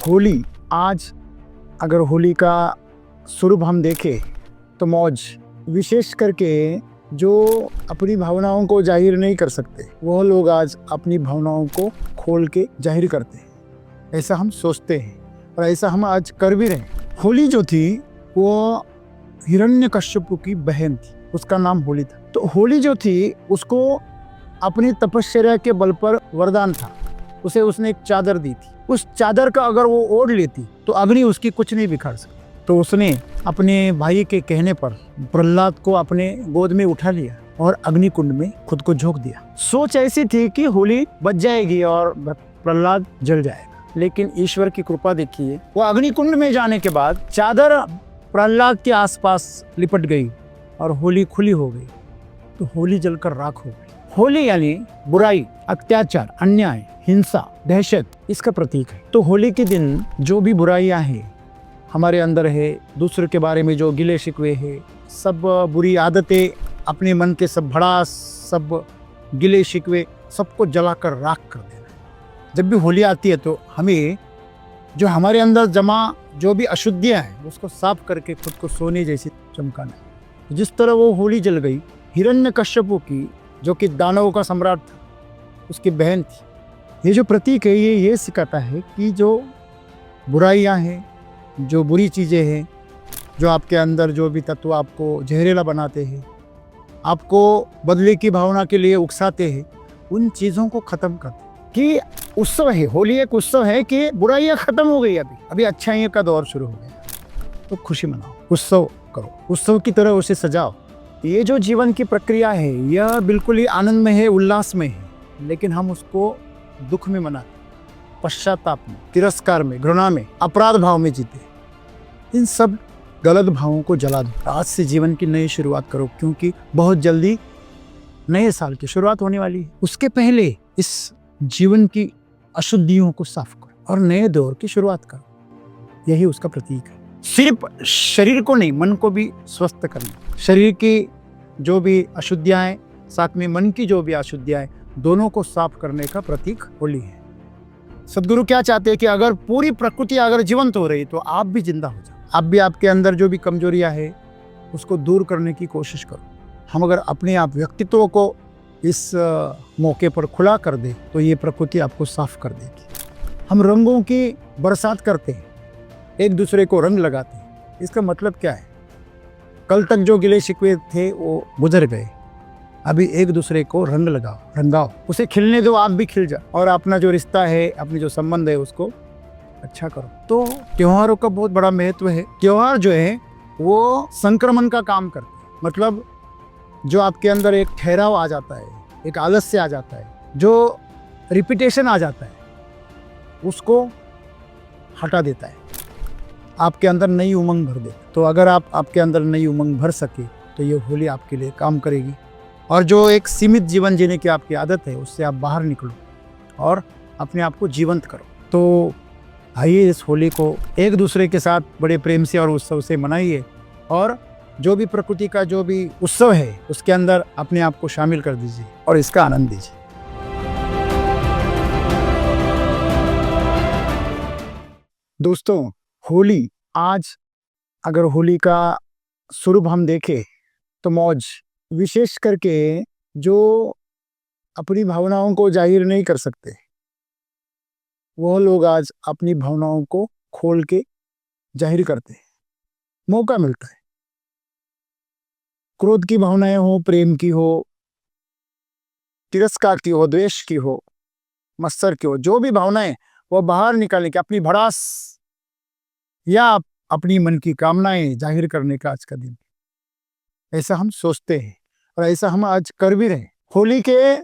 होली आज अगर होली का स्वरूप हम देखें तो मौज, विशेष करके जो अपनी भावनाओं को जाहिर नहीं कर सकते वह लोग आज अपनी भावनाओं को खोल के जाहिर करते हैं, ऐसा हम सोचते हैं और ऐसा हम आज कर भी रहे हैं। होली जो थी वो हिरण्यकश्यप की बहन थी, उसका नाम होली था। तो होली जो थी उसको अपनी तपश्चर्या के बल पर वरदान था, उसे उसने एक चादर दी थी। उस चादर का अगर वो ओढ़ लेती तो अग्नि उसकी कुछ नहीं बिखार सकती। तो उसने अपने भाई के कहने पर प्रहलाद को अपने गोद में उठा लिया और अग्निकुंड में खुद को झोंक दिया। सोच ऐसी थी कि होली बच जाएगी और प्रहलाद जल जाएगा, लेकिन ईश्वर की कृपा देखिए, वो अग्निकुंड में जाने के बाद चादर प्रहलाद के आसपास लिपट गई और होली खुली हो गई। तो होली जलकर राख हो गई। होली यानी बुराई, अत्याचार, अन्याय, हिंसा, दहशत, इसका प्रतीक है। तो होली के दिन जो भी बुराइयां हैं हमारे अंदर है, दूसरे के बारे में जो गिले शिकवे है, सब बुरी आदतें, अपने मन के सब भड़ास, सब गिले शिकवे, सबको जलाकर राख कर देना। जब भी होली आती है तो हमें जो हमारे अंदर जमा जो भी अशुद्धियां हैं उसको साफ करके खुद को सोने जैसी चमकाना। जिस तरह वो होली जल गई, हिरण्यकश्यप की, जो कि दानवों का सम्राट था, उसकी बहन थी। ये जो प्रतीक है ये सिखाता है कि जो बुराइयां हैं, जो बुरी चीज़ें हैं, जो आपके अंदर जो भी तत्व आपको जहरीला बनाते हैं, आपको बदले की भावना के लिए उकसाते हैं, उन चीज़ों को ख़त्म करते कि उत्सव है। होली एक उत्सव है कि बुराइयां ख़त्म हो गई, अभी अच्छाइयों का दौर शुरू हो गया। तो खुशी मनाओ, उत्सव करो, उत्सव की तरह उसे सजाओ। ये जो जीवन की प्रक्रिया है यह बिल्कुल ही आनंद में है, उल्लास में है, लेकिन हम उसको दुख में मनाते, पश्चाताप में, तिरस्कार में, घृणा में, अपराध भाव में जीते। इन सब गलत भावों को जला दो। आज से जीवन की नई शुरुआत करो, क्योंकि बहुत जल्दी नए साल की शुरुआत होने वाली है। उसके पहले इस जीवन की अशुद्धियों को साफ करो और नए दौर की शुरुआत करो। यही उसका प्रतीक है। सिर्फ शरीर को नहीं, मन को भी स्वस्थ करना। शरीर की जो भी अशुद्धियां हैं, साथ में मन की जो भी अशुद्धियां हैं, दोनों को साफ करने का प्रतीक होली है। सदगुरु क्या चाहते हैं कि अगर पूरी प्रकृति अगर जीवंत हो रही तो आप भी जिंदा हो जाओ। आप भी आपके अंदर जो भी कमजोरियां है उसको दूर करने की कोशिश करो। हम अगर अपने आप व्यक्तित्व को इस मौके पर खुला कर दे तो ये प्रकृति आपको साफ कर देगी। हम रंगों की बरसात करते हैं, एक दूसरे को रंग लगाते हैं। इसका मतलब क्या है? कल तक जो गिले शिकवे थे वो गुजर गए, अभी एक दूसरे को रंग लगाओ, रंगाओ, उसे खिलने दो, आप भी खिल जाओ और अपना जो रिश्ता है, अपनी जो संबंध है उसको अच्छा करो। तो त्योहारों का बहुत बड़ा महत्व है। त्योहार जो है वो संक्रमण का काम करते हैं। मतलब जो आपके अंदर एक ठहराव आ जाता है, एक आलस्य आ जाता है, जो रिपीटेशन आ जाता है, उसको हटा देता है, आपके अंदर नई उमंग भर दे। तो अगर आप आपके अंदर नई उमंग भर सके तो ये होली आपके लिए काम करेगी। और जो एक सीमित जीवन जीने की आपकी आदत है उससे आप बाहर निकलो और अपने आप को जीवंत करो। तो आइए इस होली को एक दूसरे के साथ बड़े प्रेम से और उत्सव से मनाइए और जो भी प्रकृति का जो भी उत्सव है उसके अंदर अपने आप को शामिल कर दीजिए और इसका आनंद दीजिए। दोस्तों, होली आज अगर होली का स्वरूप हम देखें तो मौज, विशेष करके जो अपनी भावनाओं को जाहिर नहीं कर सकते वह लोग आज अपनी भावनाओं को खोल के जाहिर करते हैं। मौका मिलता है, क्रोध की भावनाएं हो, प्रेम की हो, तिरस्कार की हो, द्वेष की हो, मत्सर की हो, जो भी भावनाएं वो बाहर निकालने की, अपनी भड़ास या अपनी मन की कामनाएं जाहिर करने का आज का दिन, ऐसा हम सोचते हैं और ऐसा हम आज कर भी रहे। होली के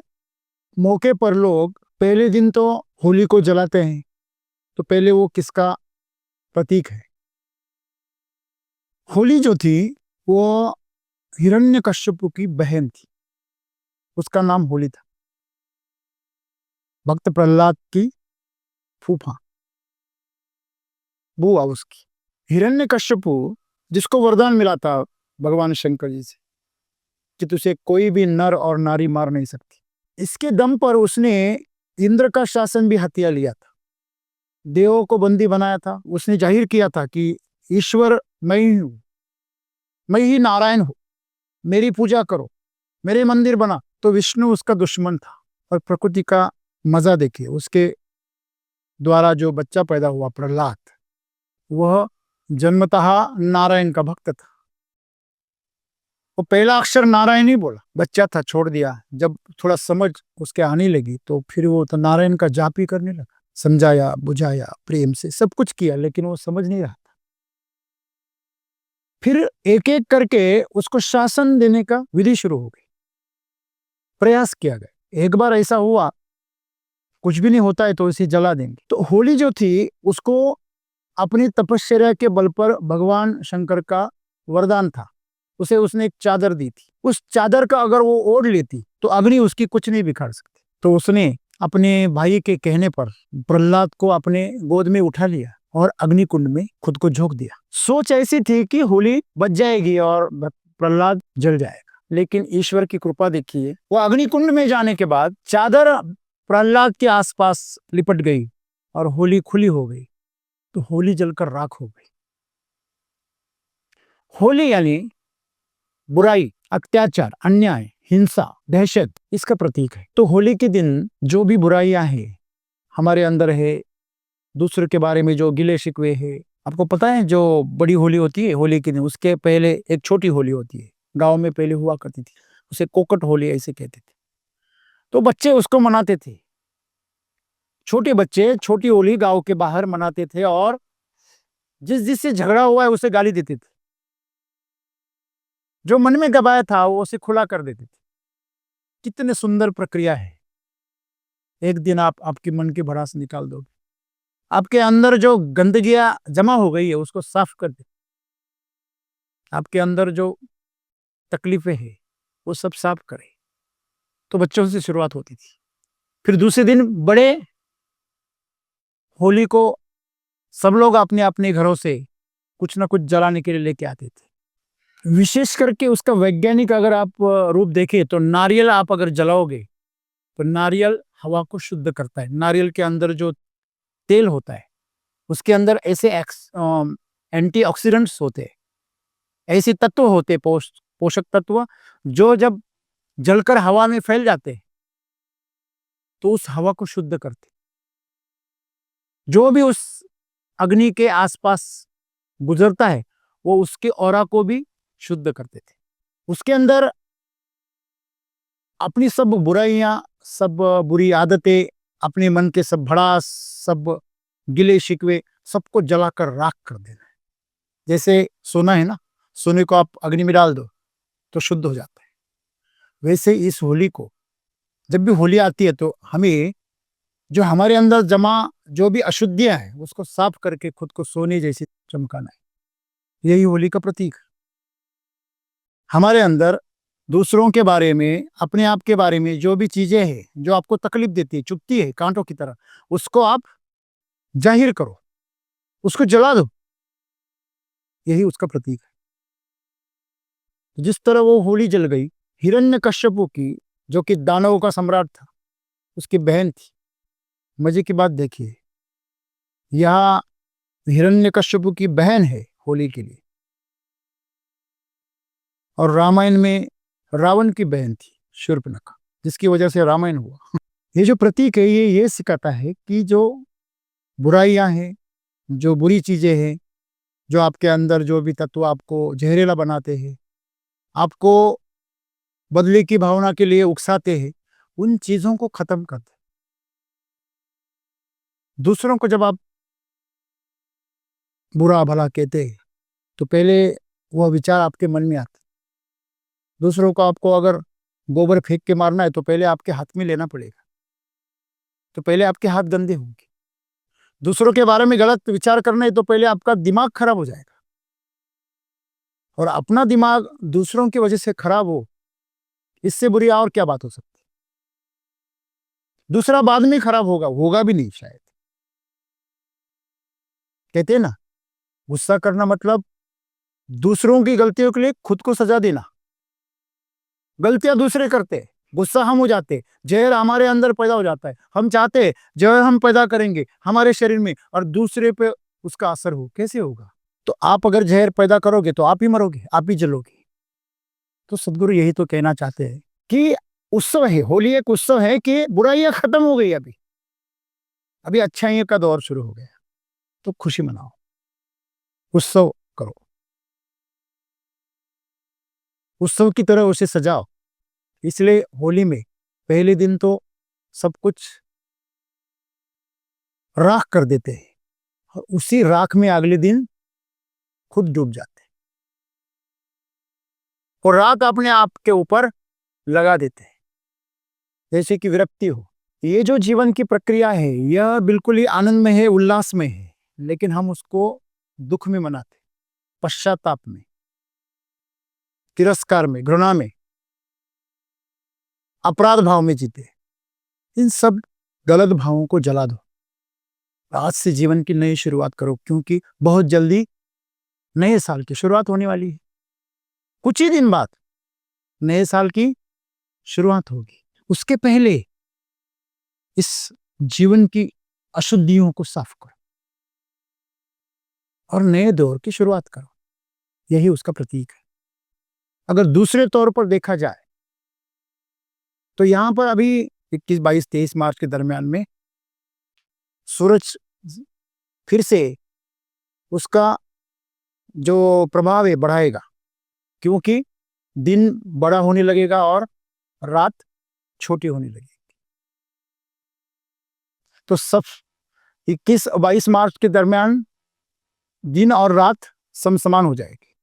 मौके पर लोग पहले दिन तो होली को जलाते हैं। तो पहले वो किसका प्रतीक है? होली जो थी वो हिरण्यकश्यप की बहन थी, उसका नाम होली था। भक्त प्रहलाद की फूफा, बुआ उसकी। हिरण्यकश्यप जिसको वरदान मिला था भगवान शंकर जी से कि तुझे कोई भी नर और नारी मार नहीं सकती, इसके दम पर उसने इंद्र का शासन भी हथिया लिया था। देवों को बंदी बनाया था, उसने जाहिर किया था कि ईश्वर मैं ही हूं, मैं ही नारायण हूं, मेरी पूजा करो, मेरे मंदिर बना। तो विष्णु उसका दुश्मन था। और प्रकृति का मजा देखिए, उसके द्वारा जो बच्चा पैदा हुआ प्रहलाद, वह जन्मतः नारायण का भक्त था। वो पहला अक्षर नारायण ही बोला, बच्चा था छोड़ दिया। जब थोड़ा समझ उसके आने लगी तो फिर वो तो नारायण का जाप ही करने लगा। समझाया बुझाया प्रेम से सब कुछ किया, लेकिन वो समझ नहीं रहा था। फिर एक एक करके उसको शासन देने का विधि शुरू हो गई, प्रयास किया गया। एक बार ऐसा हुआ, कुछ भी नहीं होता है तो इसे जला देंगे। तो होली जो थी उसको अपनी तपश्चर्या के बल पर भगवान शंकर का वरदान था। उसे उसने एक चादर दी थी, उस चादर का अगर वो ओढ़ लेती तो अग्नि उसकी कुछ नहीं बिखार सकती। तो उसने अपने भाई के कहने पर प्रहलाद को अपने गोद में उठा लिया और अग्निकुंड में खुद को झोंक दिया। सोच ऐसी थी कि होली बच जाएगी और प्रहलाद जल जाएगा, लेकिन ईश्वर की कृपा देखिए, वो अग्निकुंड में जाने के बाद चादर प्रहलाद के आसपास लिपट गई और होली खुली हो गई। तो होली जलकर राख हो गई। होली यानी बुराई, अत्याचार, अन्याय, हिंसा, दहशत, इसका प्रतीक है। तो होली के दिन जो भी बुराइयां हैं हमारे अंदर है, दूसरे के बारे में जो गिले शिकवे है, आपको पता है जो बड़ी होली होती है होली के दिन, उसके पहले एक छोटी होली होती है, गांव में पहले हुआ करती थी, उसे कोकट होली ऐसे कहते थे। तो बच्चे उसको मनाते थे, छोटे बच्चे छोटी होली गांव के बाहर मनाते थे और जिस जिससे झगड़ा हुआ है उसे गाली देते थे, जो मन में दबाया था वो उसे खुला कर देते थे। कितने सुंदर प्रक्रिया है। एक दिन आप आपके मन की भड़ास निकाल दोगे, आपके अंदर जो गंदगियां जमा हो गई है उसको साफ कर दे, आपके अंदर जो तकलीफें हैं वो सब साफ करे। तो बच्चों से शुरुआत होती थी। फिर दूसरे दिन बड़े होली को सब लोग अपने अपने घरों से कुछ ना कुछ जलाने के लिए लेके आते थे। विशेष करके उसका वैज्ञानिक अगर आप रूप देखें तो नारियल आप अगर जलाओगे तो नारियल हवा को शुद्ध करता है। नारियल के अंदर जो तेल होता है उसके अंदर ऐसे एंटीऑक्सीडेंट्स होते हैं, ऐसे तत्व होते हैं, पोषक तत्व, जो जब जलकर हवा में फैल जाते हैं तो उस हवा को शुद्ध करते। जो भी उस अग्नि के आसपास गुजरता है वो उसके ऑरा को भी शुद्ध करते थे। उसके अंदर अपनी सब बुराइयां, सब बुरी आदतें, अपने मन के सब भड़ास, सब गिले शिकवे, सबको जलाकर राख कर देना है। जैसे सोना है ना, सोने को आप अग्नि में डाल दो तो शुद्ध हो जाता है। वैसे इस होली को, जब भी होली आती है तो हमें जो हमारे अंदर जमा जो भी अशुद्धियां हैं उसको साफ करके खुद को सोने जैसे चमकाना है। यही होली का प्रतीक है। हमारे अंदर दूसरों के बारे में, अपने आप के बारे में जो भी चीजें हैं जो आपको तकलीफ देती है, चुभती है कांटों की तरह, उसको आप जाहिर करो, उसको जला दो। यही उसका प्रतीक है। जिस तरह वो होली जल गई हिरण्यकश्यपु की, जो कि दानवों का सम्राट था, उसकी बहन थी। मजे की बात देखिए, यह हिरण्यकश्यपु की बहन है होली के लिए, और रामायण में रावण की बहन थी शूर्पणखा, जिसकी वजह से रामायण हुआ। ये जो प्रतीक है ये सिखाता है कि जो बुराइयां हैं, जो बुरी चीजें हैं, जो आपके अंदर जो भी तत्व आपको जहरीला बनाते हैं, आपको बदले की भावना के लिए उकसाते हैं, उन चीजों को खत्म कर दे। दूसरों को जब आप बुरा भला कहते हैं तो पहले वह विचार आपके मन में आता। दूसरों को आपको अगर गोबर फेंक के मारना है तो पहले आपके हाथ में लेना पड़ेगा, तो पहले आपके हाथ गंदे होंगे। दूसरों के बारे में गलत विचार करना है तो पहले आपका दिमाग खराब हो जाएगा, और अपना दिमाग दूसरों की वजह से खराब हो, इससे बुरी और क्या बात हो सकती है। दूसरा बाद में खराब होगा, होगा भी नहीं शायद। कहते हैं ना, गुस्सा करना मतलब दूसरों की गलतियों के लिए खुद को सजा देना। गलतियां दूसरे करते हैं, गुस्सा हम हो जाते, जहर हमारे अंदर पैदा हो जाता है, हम चाहते हैं जहर हम पैदा करेंगे हमारे शरीर में और दूसरे पे उसका असर हो, कैसे होगा? तो आप अगर जहर पैदा करोगे तो आप ही मरोगे, आप ही जलोगे। तो सदगुरु यही तो कहना चाहते हैं कि उत्सव है, होली एक उत्सव है कि बुराइयां खत्म हो गई, अभी अभी अच्छाइयों का दौर शुरू हो गया। तो खुशी मनाओ, उत्सव करो, उत्सव की तरह उसे सजाओ। इसलिए होली में पहले दिन तो सब कुछ राख कर देते हैं और उसी राख में अगले दिन खुद डूब जाते हैं और राख अपने आप के ऊपर लगा देते हैं, जैसे कि विरक्ति हो। ये जो जीवन की प्रक्रिया है यह बिल्कुल ही आनंद में है, उल्लास में है, लेकिन हम उसको दुख में मनाते, पश्चाताप में, तिरस्कार में, घृणा में, अपराध भाव में जीते। इन सब गलत भावों को जला दो, आज से जीवन की नई शुरुआत करो, क्योंकि बहुत जल्दी नए साल की शुरुआत होने वाली है। कुछ ही दिन बाद नए साल की शुरुआत होगी। उसके पहले इस जीवन की अशुद्धियों को साफ करो और नए दौर की शुरुआत करो, यही उसका प्रतीक है। अगर दूसरे तौर पर देखा जाए तो यहां पर अभी 21, 22, 23 मार्च के दरमियान में सूरज फिर से उसका जो प्रभाव है बढ़ाएगा, क्योंकि दिन बड़ा होने लगेगा और रात छोटी होने लगेगी। तो सब 21, 22 मार्च के दरमियान दिन और रात समसमान हो जाएगी।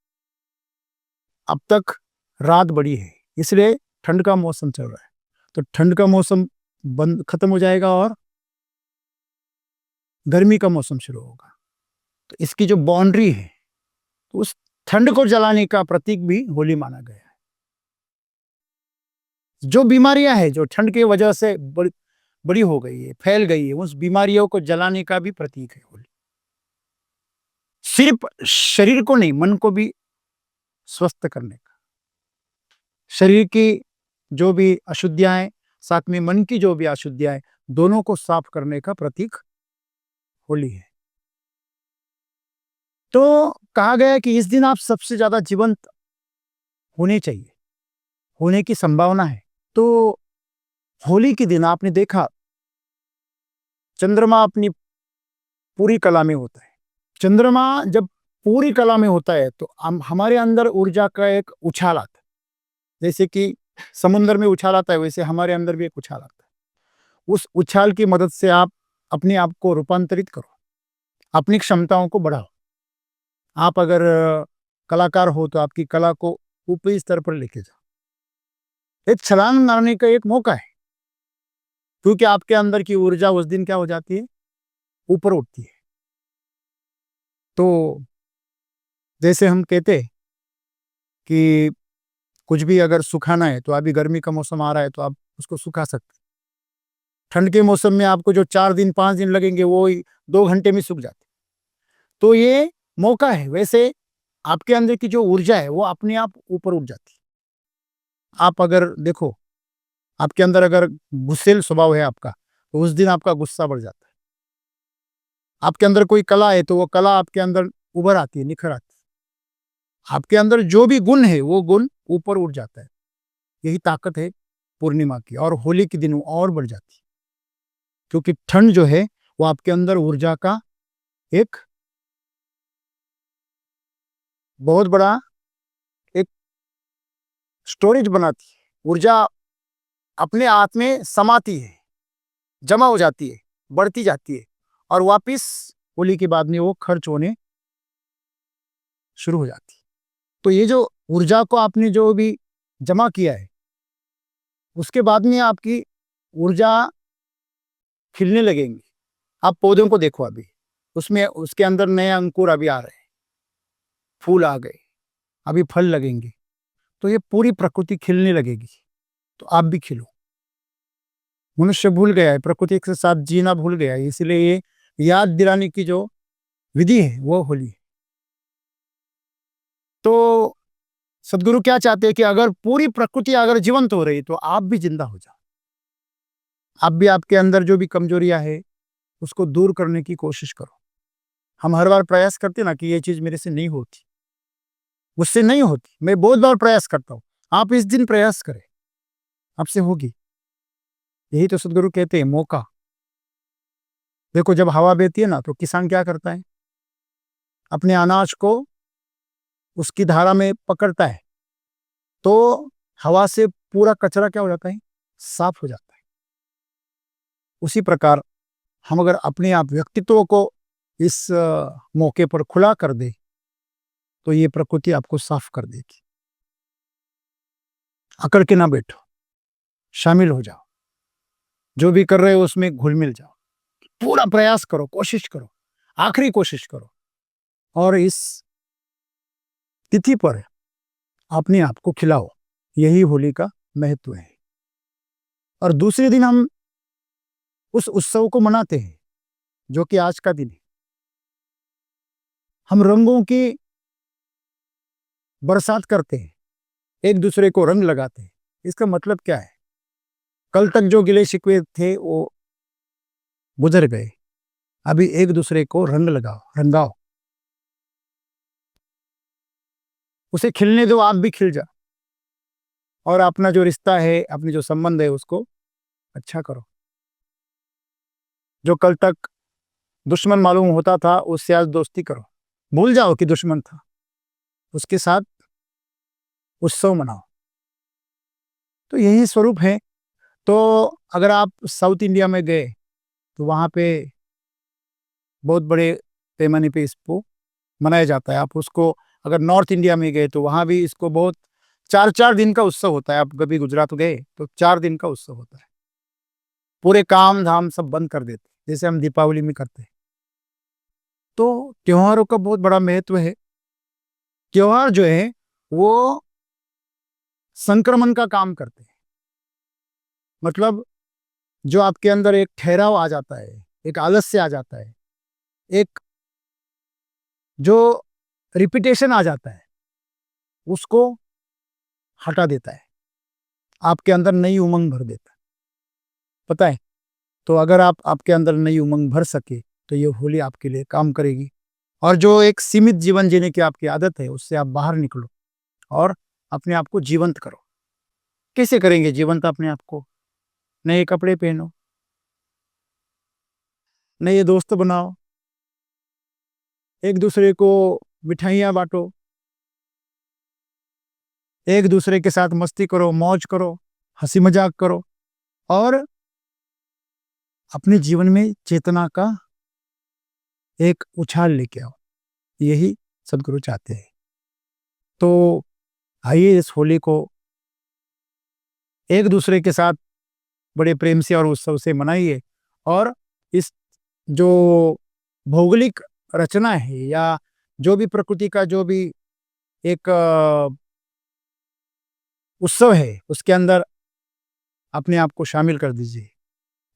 अब तक रात बड़ी है, इसलिए ठंड का मौसम चल रहा है, तो ठंड का मौसम बंद खत्म हो जाएगा और गर्मी का मौसम शुरू होगा। तो इसकी जो बाउंड्री है, तो उस ठंड को जलाने का प्रतीक भी होली माना गया है। जो बीमारियां हैं जो ठंड की वजह से बड़ी हो गई है, फैल गई है, उस बीमारियों को जलाने का भी प्रतीक है होली। सिर्फ शरीर को नहीं, मन को भी स्वस्थ करने का, शरीर की जो भी अशुद्धियां हैं साथ में मन की जो भी अशुद्धियां हैं, दोनों को साफ करने का प्रतीक होली है। तो कहा गया कि इस दिन आप सबसे ज्यादा जीवंत होने चाहिए, होने की संभावना है। तो होली के दिन आपने देखा चंद्रमा अपनी पूरी कला में होता है। चंद्रमा जब पूरी कला में होता है तो हमारे अंदर ऊर्जा का एक उछाल आता है, जैसे कि समुद्र में उछाल आता है वैसे हमारे अंदर भी एक उछाल आता है। उस उछाल की मदद से आप अपने आप को रूपांतरित करो, अपनी क्षमताओं को बढ़ाओ। आप अगर कलाकार हो तो आपकी कला को ऊपरी स्तर पर लेके जाओ। एक छलांग मारने का एक मौका है, क्योंकि आपके अंदर की ऊर्जा उस दिन क्या हो जाती है, ऊपर उठती है। तो जैसे हम कहते हैं कि कुछ भी अगर सुखाना है तो अभी गर्मी का मौसम आ रहा है तो आप उसको सुखा सकते हैं। ठंड के मौसम में आपको जो 4 दिन 5 दिन लगेंगे वो 2 घंटे में सूख जाते। तो ये मौका है, वैसे आपके अंदर की जो ऊर्जा है वो अपने आप ऊपर उठ जाती है। आप अगर देखो, आपके अंदर अगर गुस्सेल स्वभाव है आपका, तो उस दिन आपका गुस्सा बढ़ जाता है। आपके अंदर कोई कला है तो वो कला आपके अंदर उभर आती है, निखर आती है। आपके अंदर जो भी गुण है वो गुण ऊपर उठ जाता है। यही ताकत है पूर्णिमा की, और होली के दिन और बढ़ जाती है, क्योंकि ठंड जो है वो आपके अंदर ऊर्जा का एक बहुत बड़ा एक स्टोरेज बनाती है। ऊर्जा अपने आप में समाती है, जमा हो जाती है, बढ़ती जाती है और वापिस होली के बाद में वो खर्च होने शुरू हो जाती है। तो ये जो ऊर्जा को आपने जो भी जमा किया है, उसके बाद में आपकी ऊर्जा खिलने लगेंगी। आप पौधों को देखो, अभी उसमें उसके अंदर नए अंकुर अभी आ रहे हैं, फूल आ गए, अभी फल लगेंगे, तो ये पूरी प्रकृति खिलने लगेगी। तो आप भी खिलो। मनुष्य भूल गया है, प्रकृति के साथ जीना भूल गया है, इसलिए ये याद दिलाने की जो विधि है वो होली है। तो सदगुरु क्या चाहते हैं कि अगर पूरी प्रकृति अगर जीवंत हो रही तो आप भी जिंदा हो जाओ। आप भी आपके अंदर जो भी कमजोरियां है उसको दूर करने की कोशिश करो। हम हर बार प्रयास करते ना कि ये चीज मेरे से नहीं होती, मुझसे नहीं होती, मैं बहुत बार प्रयास करता हूं। आप इस दिन प्रयास करें, आपसे होगी। यही तो सदगुरु कहते हैं मौका। देखो जब हवा बहती है ना तो किसान क्या करता है, अपने अनाज को उसकी धारा में पकड़ता है, तो हवा से पूरा कचरा क्या हो जाता है, साफ हो जाता है। उसी प्रकार हम अगर अपने आप व्यक्तित्व को इस मौके पर खुला कर दे तो ये प्रकृति आपको साफ कर देगी। अकड़ के ना बैठो, शामिल हो जाओ, जो भी कर रहे हो उसमें घुल मिल जाओ, पूरा प्रयास करो, कोशिश करो, आखिरी कोशिश करो, और इस तिथि पर अपने आप को खिलाओ। यही होली का महत्व है। और दूसरे दिन हम उस उत्सव को मनाते हैं जो कि आज का दिन है। हम रंगों की बरसात करते हैं, एक दूसरे को रंग लगाते हैं। इसका मतलब क्या है, कल तक जो गिले शिकवे थे वो गुजर गए, अभी एक दूसरे को रंग लगाओ, रंगाओ, उसे खिलने दो, आप भी खिल जाओ, और अपना जो रिश्ता है, अपनी जो संबंध है उसको अच्छा करो। जो कल तक दुश्मन मालूम होता था उससे आज दोस्ती करो, भूल जाओ कि दुश्मन था, उसके साथ उत्सव मनाओ। तो यही स्वरूप है। तो अगर आप साउथ इंडिया में गए तो वहाँ पे बहुत बड़े पैमाने पे इसको मनाया जाता है। आप उसको अगर नॉर्थ इंडिया में गए तो वहाँ भी इसको बहुत 4-4 दिन का उत्सव होता है। आप कभी गुजरात गए तो 4 दिन का उत्सव होता है। पूरे काम धाम सब बंद कर देते जैसे हम दीपावली में करते हैं। तो त्योहारों का बहुत बड़ा महत्व है। त्योहार जो है वो संक्रमण का काम करते हैं। मतलब जो आपके अंदर एक ठहराव आ जाता है, एक आलस्य आ जाता है, एक जो रिपीटेशन आ जाता है, उसको हटा देता है, आपके अंदर नई उमंग भर देता है। पता है, तो अगर आप आपके अंदर नई उमंग भर सके तो ये होली आपके लिए काम करेगी। और जो एक सीमित जीवन जीने की आपकी आदत है उससे आप बाहर निकलो और अपने आप को जीवंत करो। कैसे करेंगे जीवंत अपने आप को? नए कपड़े पहनो, नए दोस्त बनाओ, एक दूसरे को मिठाइयाँ बांटो, एक दूसरे के साथ मस्ती करो, मौज करो, हंसी मजाक करो, और अपने जीवन में चेतना का एक उछाल लेके आओ। यही सदगुरु चाहते हैं। तो आइए इस होली को एक दूसरे के साथ बड़े प्रेम से और उत्सव से मनाइए। और इस जो भौगोलिक रचना है या जो भी प्रकृति का जो भी एक उत्सव है उसके अंदर अपने आप को शामिल कर दीजिए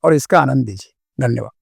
और इसका आनंद लीजिए। धन्यवाद।